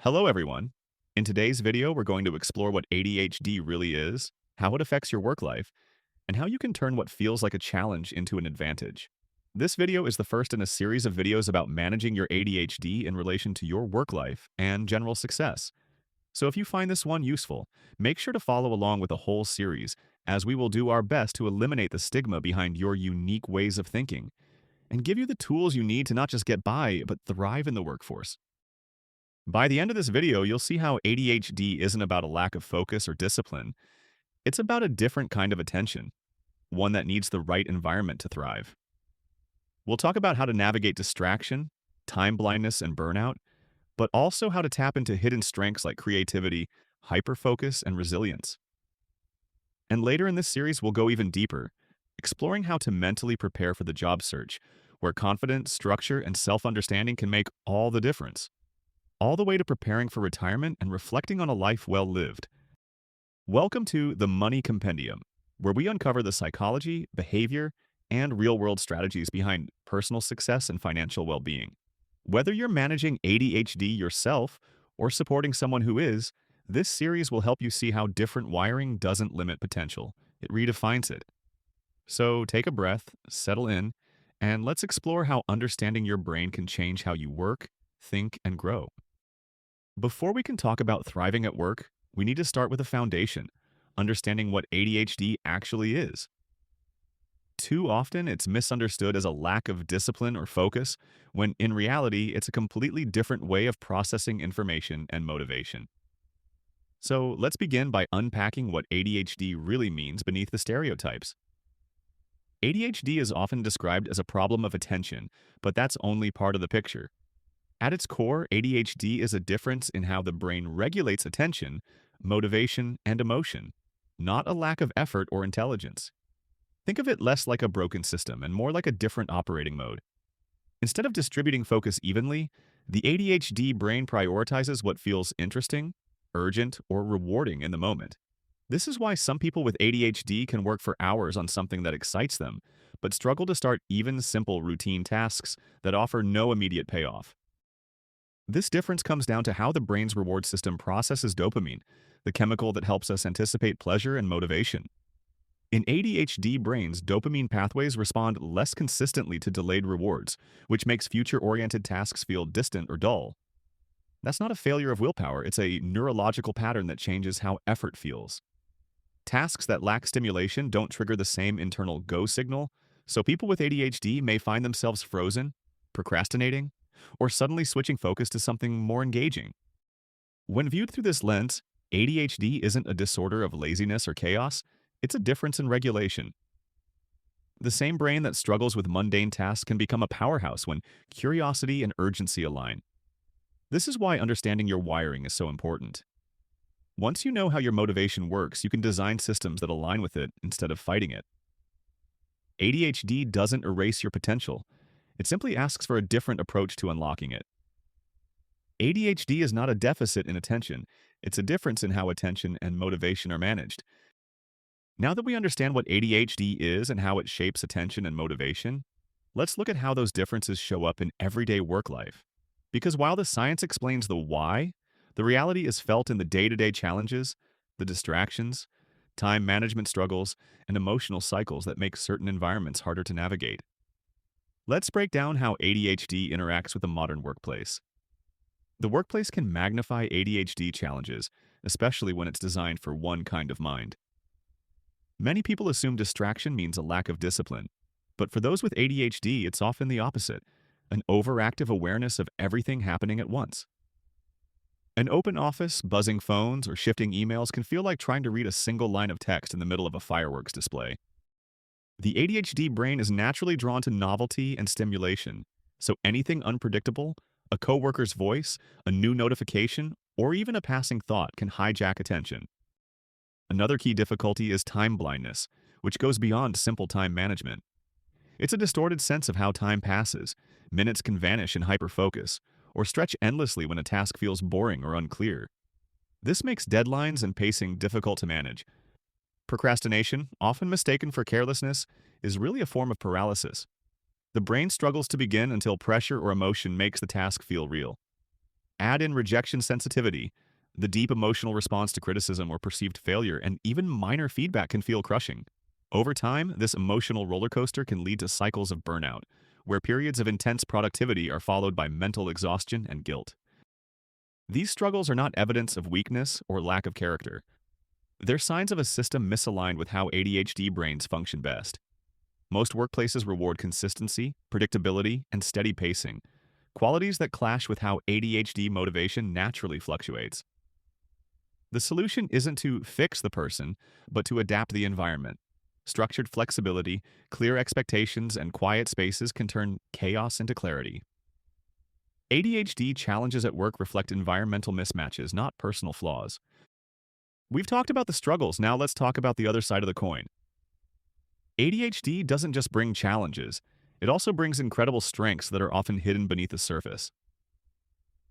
Hello, everyone. In today's video, we're going to explore what ADHD really is, how it affects your work life, and how you can turn what feels like a challenge into an advantage. This video is the first in a series of videos about managing your ADHD in relation to your work life and general success. So if you find this one useful, make sure to follow along with the whole series, as we will do our best to eliminate the stigma behind your unique ways of thinking and give you the tools you need to not just get by, but thrive in the workforce. By the end of this video, you'll see how ADHD isn't about a lack of focus or discipline. It's about a different kind of attention, one that needs the right environment to thrive. We'll talk about how to navigate distraction, time blindness, and burnout, but also how to tap into hidden strengths like creativity, hyperfocus, and resilience. And later in this series, we'll go even deeper, exploring how to mentally prepare for the job search, where confidence, structure, and self-understanding can make all the difference, all the way to preparing for retirement and reflecting on a life well lived. Welcome to the Money Compendium, where we uncover the psychology, behavior, and real-world strategies behind personal success and financial well-being. Whether you're managing ADHD yourself or supporting someone who is, this series will help you see how different wiring doesn't limit potential. It redefines it. So take a breath, settle in, and let's explore how understanding your brain can change how you work, think, and grow. Before we can talk about thriving at work, we need to start with a foundation, understanding what ADHD actually is. Too often, it's misunderstood as a lack of discipline or focus, when in reality, it's a completely different way of processing information and motivation. So let's begin by unpacking what ADHD really means beneath the stereotypes. ADHD is often described as a problem of attention, but that's only part of the picture. At its core, ADHD is a difference in how the brain regulates attention, motivation, and emotion, not a lack of effort or intelligence. Think of it less like a broken system and more like a different operating mode. Instead of distributing focus evenly, the ADHD brain prioritizes what feels interesting, urgent, or rewarding in the moment. This is why some people with ADHD can work for hours on something that excites them, but struggle to start even simple routine tasks that offer no immediate payoff. This difference comes down to how the brain's reward system processes dopamine, the chemical that helps us anticipate pleasure and motivation. In ADHD brains, dopamine pathways respond less consistently to delayed rewards, which makes future-oriented tasks feel distant or dull. That's not a failure of willpower, it's a neurological pattern that changes how effort feels. Tasks that lack stimulation don't trigger the same internal go signal, so people with ADHD may find themselves frozen, procrastinating, or suddenly switching focus to something more engaging. When viewed through this lens, ADHD isn't a disorder of laziness or chaos, it's a difference in regulation. The same brain that struggles with mundane tasks can become a powerhouse when curiosity and urgency align. This is why understanding your wiring is so important. Once you know how your motivation works, you can design systems that align with it instead of fighting it. ADHD doesn't erase your potential. It simply asks for a different approach to unlocking it. ADHD is not a deficit in attention, it's a difference in how attention and motivation are managed. Now that we understand what ADHD is and how it shapes attention and motivation, let's look at how those differences show up in everyday work life. Because while the science explains the why, the reality is felt in the day-to-day challenges, the distractions, time management struggles, and emotional cycles that make certain environments harder to navigate. Let's break down how ADHD interacts with the modern workplace. The workplace can magnify ADHD challenges, especially when it's designed for one kind of mind. Many people assume distraction means a lack of discipline, but for those with ADHD, it's often the opposite, an overactive awareness of everything happening at once. An open office, buzzing phones, or shifting emails can feel like trying to read a single line of text in the middle of a fireworks display. The ADHD brain is naturally drawn to novelty and stimulation, so anything unpredictable, a coworker's voice, a new notification, or even a passing thought can hijack attention. Another key difficulty is time blindness, which goes beyond simple time management. It's a distorted sense of how time passes. Minutes can vanish in hyperfocus, or stretch endlessly when a task feels boring or unclear. This makes deadlines and pacing difficult to manage. Procrastination, often mistaken for carelessness, is really a form of paralysis. The brain struggles to begin until pressure or emotion makes the task feel real. Add in rejection sensitivity. The deep emotional response to criticism or perceived failure, and even minor feedback can feel crushing. Over time, this emotional roller coaster can lead to cycles of burnout, where periods of intense productivity are followed by mental exhaustion and guilt. These struggles are not evidence of weakness or lack of character. They're signs of a system misaligned with how ADHD brains function best. Most workplaces reward consistency, predictability, and steady pacing, qualities that clash with how ADHD motivation naturally fluctuates. The solution isn't to fix the person, but to adapt the environment. Structured flexibility, clear expectations, and quiet spaces can turn chaos into clarity. ADHD challenges at work reflect environmental mismatches, not personal flaws. We've talked about the struggles, now let's talk about the other side of the coin. ADHD doesn't just bring challenges, it also brings incredible strengths that are often hidden beneath the surface.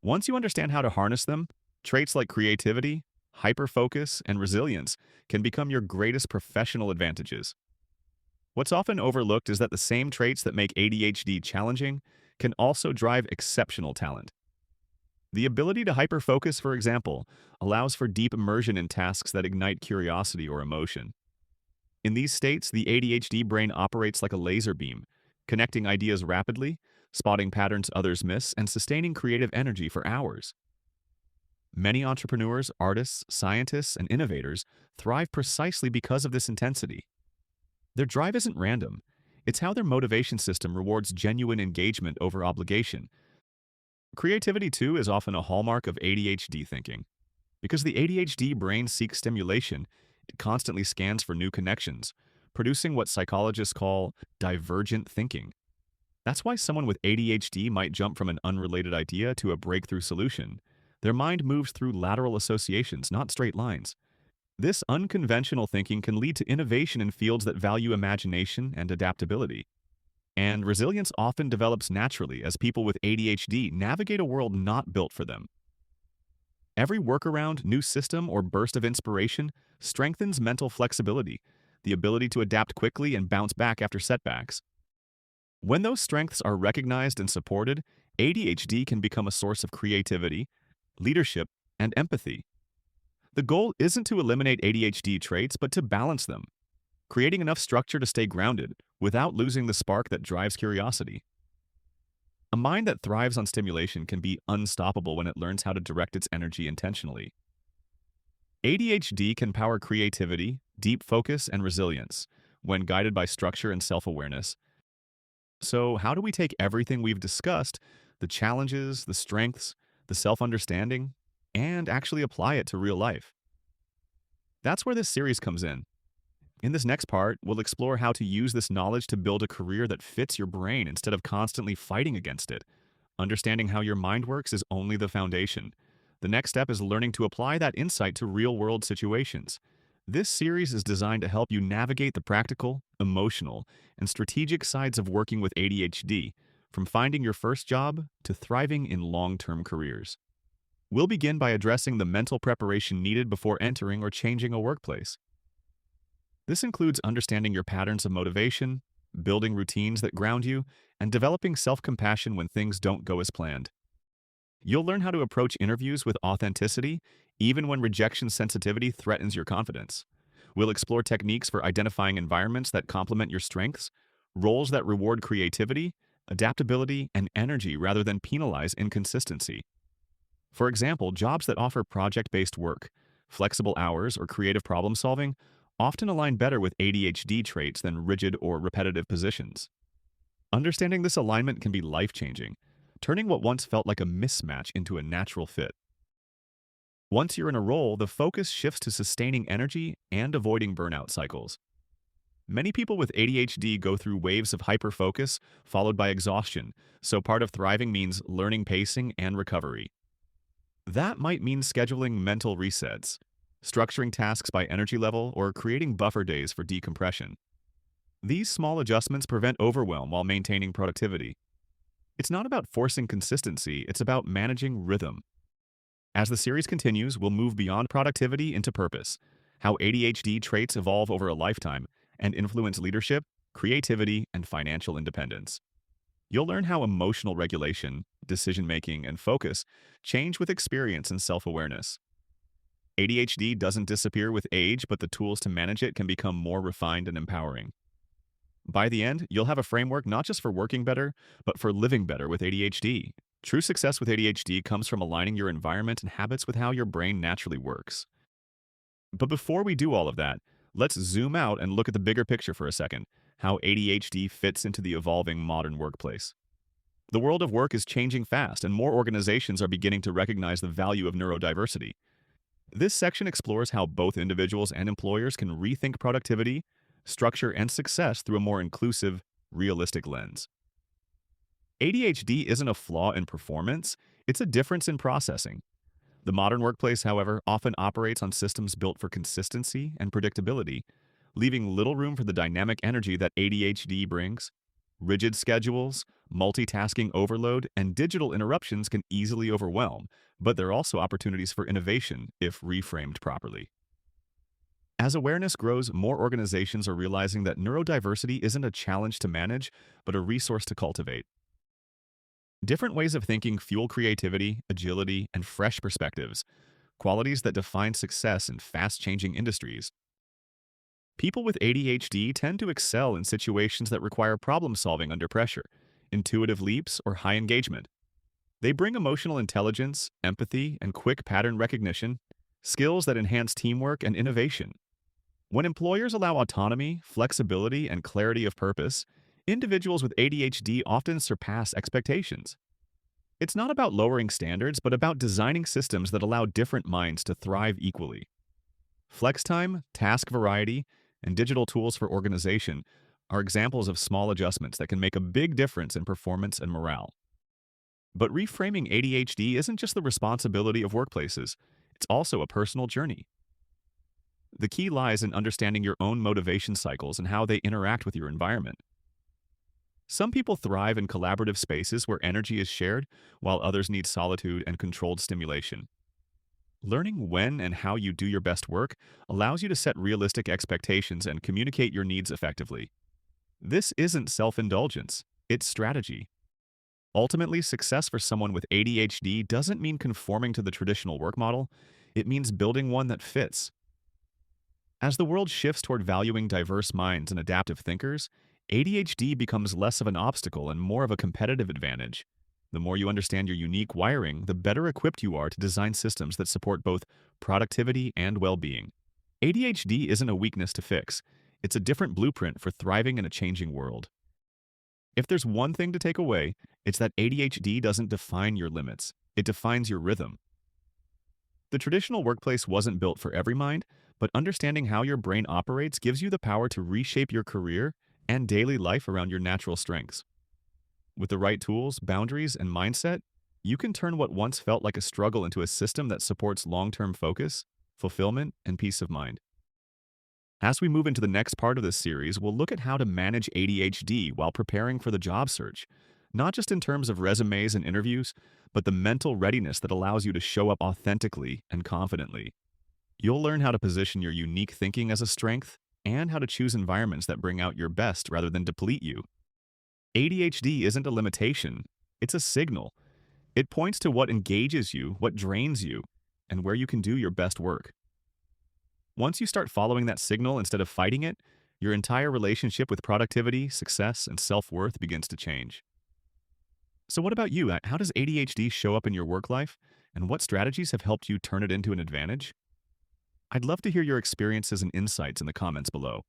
Once you understand how to harness them, traits like creativity, hyperfocus, and resilience can become your greatest professional advantages. What's often overlooked is that the same traits that make ADHD challenging can also drive exceptional talent. The ability to hyperfocus, for example, allows for deep immersion in tasks that ignite curiosity or emotion. In these states, the ADHD brain operates like a laser beam, connecting ideas rapidly, spotting patterns others miss, and sustaining creative energy for hours. Many entrepreneurs, artists, scientists, and innovators thrive precisely because of this intensity. Their drive isn't random. It's how their motivation system rewards genuine engagement over obligation. Creativity, too, is often a hallmark of ADHD thinking. Because the ADHD brain seeks stimulation, it constantly scans for new connections, producing what psychologists call divergent thinking. That's why someone with ADHD might jump from an unrelated idea to a breakthrough solution. Their mind moves through lateral associations, not straight lines. This unconventional thinking can lead to innovation in fields that value imagination and adaptability. And resilience often develops naturally as people with ADHD navigate a world not built for them. Every workaround, new system, or burst of inspiration strengthens mental flexibility, the ability to adapt quickly and bounce back after setbacks. When those strengths are recognized and supported, ADHD can become a source of creativity, leadership, and empathy. The goal isn't to eliminate ADHD traits, but to balance them, creating enough structure to stay grounded without losing the spark that drives curiosity. A mind that thrives on stimulation can be unstoppable when it learns how to direct its energy intentionally. ADHD can power creativity, deep focus, and resilience when guided by structure and self-awareness. So, how do we take everything we've discussed, the challenges, the strengths, the self-understanding, and actually apply it to real life? That's where this series comes in. In this next part, we'll explore how to use this knowledge to build a career that fits your brain instead of constantly fighting against it. Understanding how your mind works is only the foundation. The next step is learning to apply that insight to real-world situations. This series is designed to help you navigate the practical, emotional, and strategic sides of working with ADHD, from finding your first job to thriving in long-term careers. We'll begin by addressing the mental preparation needed before entering or changing a workplace. This includes understanding your patterns of motivation, building routines that ground you, and developing self-compassion when things don't go as planned. You'll learn how to approach interviews with authenticity, even when rejection sensitivity threatens your confidence. We'll explore techniques for identifying environments that complement your strengths, roles that reward creativity, adaptability, and energy rather than penalize inconsistency. For example, jobs that offer project-based work, flexible hours, or creative problem-solving often align better with ADHD traits than rigid or repetitive positions. Understanding this alignment can be life-changing, turning what once felt like a mismatch into a natural fit. Once you're in a role, the focus shifts to sustaining energy and avoiding burnout cycles. Many people with ADHD go through waves of hyperfocus followed by exhaustion, so part of thriving means learning pacing and recovery. That might mean scheduling mental resets, structuring tasks by energy level, or creating buffer days for decompression. These small adjustments prevent overwhelm while maintaining productivity. It's not about forcing consistency, it's about managing rhythm. As the series continues, we'll move beyond productivity into purpose, how ADHD traits evolve over a lifetime and influence leadership, creativity, and financial independence. You'll learn how emotional regulation, decision-making, and focus change with experience and self-awareness. ADHD doesn't disappear with age, but the tools to manage it can become more refined and empowering. By the end, you'll have a framework not just for working better, but for living better with ADHD. True success with ADHD comes from aligning your environment and habits with how your brain naturally works. But before we do all of that, let's zoom out and look at the bigger picture for a second, how ADHD fits into the evolving modern workplace. The world of work is changing fast, and more organizations are beginning to recognize the value of neurodiversity. This section explores how both individuals and employers can rethink productivity, structure, and success through a more inclusive, realistic lens. ADHD isn't a flaw in performance, it's a difference in processing. The modern workplace, however, often operates on systems built for consistency and predictability, leaving little room for the dynamic energy that ADHD brings. Rigid schedules, multitasking overload, and digital interruptions can easily overwhelm, but there are also opportunities for innovation if reframed properly. As awareness grows, more organizations are realizing that neurodiversity isn't a challenge to manage, but a resource to cultivate. Different ways of thinking fuel creativity, agility, and fresh perspectives, qualities that define success in fast-changing industries. People with ADHD tend to excel in situations that require problem-solving under pressure, intuitive leaps, or high engagement. They bring emotional intelligence, empathy, and quick pattern recognition, skills that enhance teamwork and innovation. When employers allow autonomy, flexibility, and clarity of purpose, individuals with ADHD often surpass expectations. It's not about lowering standards, but about designing systems that allow different minds to thrive equally. Flex time, task variety, and digital tools for organization are examples of small adjustments that can make a big difference in performance and morale. But reframing ADHD isn't just the responsibility of workplaces, it's also a personal journey. The key lies in understanding your own motivation cycles and how they interact with your environment. Some people thrive in collaborative spaces where energy is shared, while others need solitude and controlled stimulation. Learning when and how you do your best work allows you to set realistic expectations and communicate your needs effectively. This isn't self-indulgence, it's strategy. Ultimately, success for someone with ADHD doesn't mean conforming to the traditional work model, it means building one that fits. As the world shifts toward valuing diverse minds and adaptive thinkers, ADHD becomes less of an obstacle and more of a competitive advantage. The more you understand your unique wiring, the better equipped you are to design systems that support both productivity and well-being. ADHD isn't a weakness to fix. It's a different blueprint for thriving in a changing world. If there's one thing to take away, it's that ADHD doesn't define your limits. It defines your rhythm. The traditional workplace wasn't built for every mind, but understanding how your brain operates gives you the power to reshape your career and daily life around your natural strengths. With the right tools, boundaries, and mindset, you can turn what once felt like a struggle into a system that supports long-term focus, fulfillment, and peace of mind. As we move into the next part of this series, we'll look at how to manage ADHD while preparing for the job search, not just in terms of resumes and interviews, but the mental readiness that allows you to show up authentically and confidently. You'll learn how to position your unique thinking as a strength and how to choose environments that bring out your best rather than deplete you. ADHD isn't a limitation, it's a signal. It points to what engages you, what drains you, and where you can do your best work. Once you start following that signal instead of fighting it, your entire relationship with productivity, success, and self-worth begins to change. So what about you? How does ADHD show up in your work life, and what strategies have helped you turn it into an advantage? I'd love to hear your experiences and insights in the comments below.